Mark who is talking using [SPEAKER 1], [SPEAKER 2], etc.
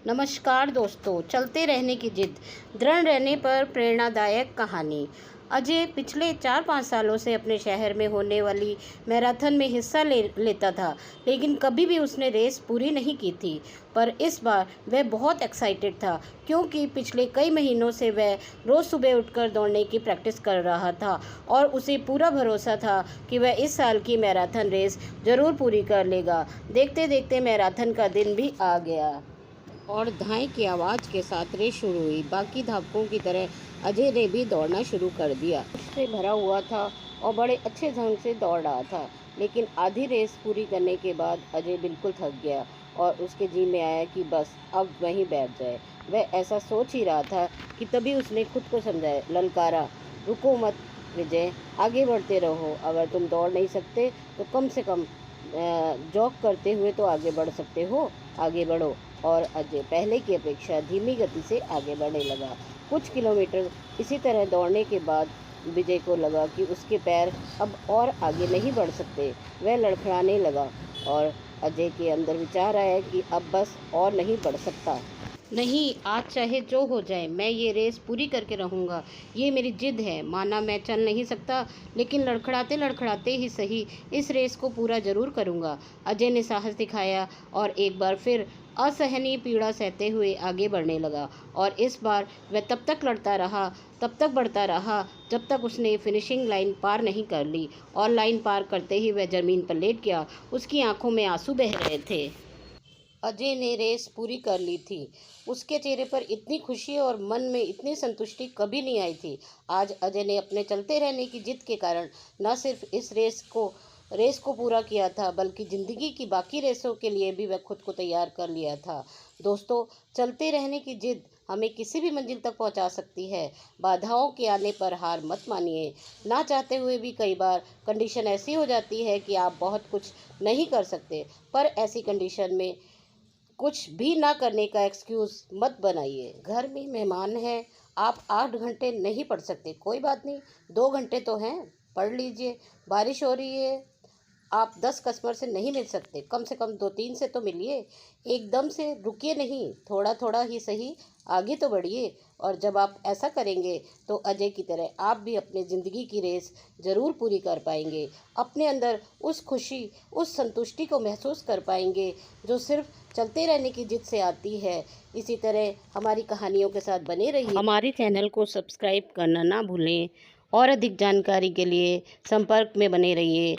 [SPEAKER 1] नमस्कार दोस्तों, चलते रहने की जिद, दृढ़ रहने पर प्रेरणादायक कहानी। अजय पिछले 4-5 सालों से अपने शहर में होने वाली मैराथन में हिस्सा लेता था, लेकिन कभी भी उसने रेस पूरी नहीं की थी। पर इस बार वह बहुत एक्साइटेड था, क्योंकि पिछले कई महीनों से वह रोज़ सुबह उठकर दौड़ने की प्रैक्टिस कर रहा था और उसे पूरा भरोसा था कि वह इस साल की मैराथन रेस ज़रूर पूरी कर लेगा। देखते देखते मैराथन का दिन भी आ गया और धाई की आवाज़ के साथ रेस शुरू हुई। बाकी धावकों की तरह अजय ने भी दौड़ना शुरू कर दिया। उससे भरा हुआ था और बड़े अच्छे ढंग से दौड़ रहा था, लेकिन आधी रेस पूरी करने के बाद अजय बिल्कुल थक गया और उसके जी में आया कि बस अब वहीं बैठ जाए। वह ऐसा सोच ही रहा था कि तभी उसने खुद को समझाया, ललकारा, रुको मत विजय, आगे बढ़ते रहो। अगर तुम दौड़ नहीं सकते तो कम से कम जॉग करते हुए तो आगे बढ़ सकते हो, आगे बढ़ो। और अजय पहले की अपेक्षा धीमी गति से आगे बढ़ने लगा। कुछ किलोमीटर इसी तरह दौड़ने के बाद विजय को लगा कि उसके पैर अब और आगे नहीं बढ़ सकते। वह लड़खड़ाने लगा और अजय के अंदर विचार आया कि अब बस और नहीं बढ़ सकता। नहीं, आज चाहे जो हो जाए मैं ये रेस पूरी करके रहूँगा। ये मेरी जिद है। माना मैं चल नहीं सकता, लेकिन लड़खड़ाते लड़खड़ाते ही सही इस रेस को पूरा ज़रूर करूँगा। अजय ने साहस दिखाया और एक बार फिर असहनीय पीड़ा सहते हुए आगे बढ़ने लगा। और इस बार वह तब तक लड़ता रहा, तब तक बढ़ता रहा, जब तक उसने फिनिशिंग लाइन पार नहीं कर ली। और लाइन पार करते ही वह ज़मीन पर लेट गया। उसकी आंखों में आंसू बह रहे थे। अजय ने रेस पूरी कर ली थी। उसके चेहरे पर इतनी खुशी और मन में इतनी संतुष्टि कभी नहीं आई थी। आज अजय ने अपने चलते रहने की जिद के कारण न सिर्फ इस रेस को पूरा किया था, बल्कि ज़िंदगी की बाकी रेसों के लिए भी वह खुद को तैयार कर लिया था। दोस्तों, चलते रहने की जिद हमें किसी भी मंजिल तक पहुंचा सकती है। बाधाओं के आने पर हार मत मानिए। ना चाहते हुए भी कई बार कंडीशन ऐसी हो जाती है कि आप बहुत कुछ नहीं कर सकते, पर ऐसी कंडीशन में कुछ भी ना करने का एक्सक्यूज़ मत बनाइए। घर में मेहमान हैं, आप 8 घंटे नहीं पढ़ सकते, कोई बात नहीं, 2 घंटे तो हैं, पढ़ लीजिए। बारिश हो रही है, आप 10 कस्टमर से नहीं मिल सकते, कम से कम 2-3 से तो मिलिए। एकदम से रुकिए नहीं, थोड़ा थोड़ा ही सही आगे तो बढ़िए। और जब आप ऐसा करेंगे तो अजय की तरह आप भी अपनी ज़िंदगी की रेस ज़रूर पूरी कर पाएंगे। अपने अंदर उस खुशी, उस संतुष्टि को महसूस कर पाएंगे जो सिर्फ चलते रहने की जिद से आती है। इसी तरह हमारी कहानियों के साथ बने रहिए। हमारे चैनल को सब्सक्राइब करना ना भूलें और अधिक जानकारी के लिए संपर्क में बने रहिए।